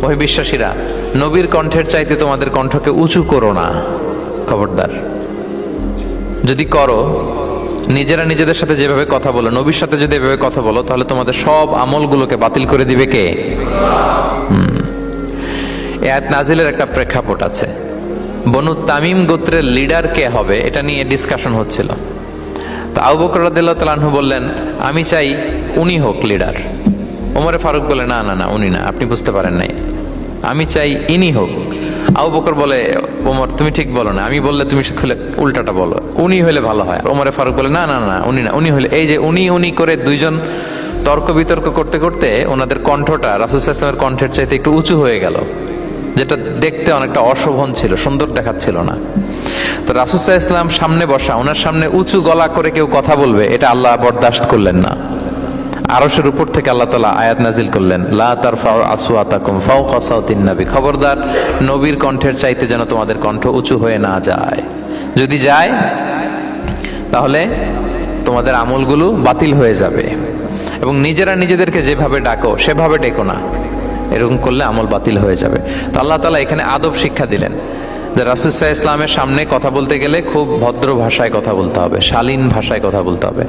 ওই বিশ্বাসীরা, নবীর কণ্ঠের চাইতে তোমাদের কণ্ঠকে উঁচু করো না, খবরদার। যদি করো, নিজেরা নিজেদের সাথে যেভাবে কথা বলো, নবীর সাথে যদি এভাবে কথা বলো, তাহলে তোমাদের সব আমলগুলোকে বাতিল করে দিবে কে? এই আয়াত নাজিলের একটা প্রেক্ষাপট আছে। বনু তামিম গোত্রের লিডার কে হবে এটা নিয়ে ডিসকাশন হচ্ছিল। তো আবু বকর রাদিয়াল্লাহু তাআলা আনহু বললেন, আমি চাই উনি হোক লিডার। ওমরে ফারুক বলে, না না না, উনি না, আপনি বুঝতে পারেন নাই, আমি চাই ইনি হোক। আবু বকর বলে, ওমর তুমি ঠিক বলো না, আমি বললে তুমি উল্টাটা বলো, উনি হলে ভালো হয়। ওমরে ফারুক বলে, না না না, উনি না, উনি হলে। এই যে উনি উনি করে দুইজন তর্ক বিতর্ক করতে করতে ওনাদের কণ্ঠটা রাসূল সাল্লাল্লাহু আলাইহি ওয়াসাল্লামের কণ্ঠের চাইতে একটু উঁচু হয়ে গেল, যেটা দেখতে অনেকটা অশোভন ছিল, সুন্দর দেখাচ্ছিল না। তো রাসূল সাল্লাল্লাহু আলাইহি ওয়াসাল্লাম সামনে বসা, ওনার সামনে উঁচু গলা করে কেউ কথা বলবে, এটা আল্লাহ বরদাস্ত করলেন না। আরশের উপর থেকে আল্লাহ তাআলা আয়াত নাজিল করলেন, লা তারফাউ আসওয়াতাকুম ফাওকা সাওতিন নবী, খবরদার নবীর কণ্ঠের চাইতে যেন তোমাদের কণ্ঠ উঁচু হয়ে না যায়। যদি যায় তাহলে তোমাদের আমলগুলো বাতিল হয়ে যাবে। এবং নিজেরা নিজেদেরকে যেভাবে ডাকো সেভাবে ডেকো না, এরকম করলে আমল বাতিল হয়ে যাবে। তো আল্লাহ তাআলা এখানে আদব শিক্ষা দিলেন যে রাসূল সাল্লাল্লাহু আলাইহি ওয়াসাল্লামের সামনে কথা বলতে গেলে খুব ভদ্র ভাষায় কথা বলতে হবে, শালীন ভাষায় কথা বলতে হবে।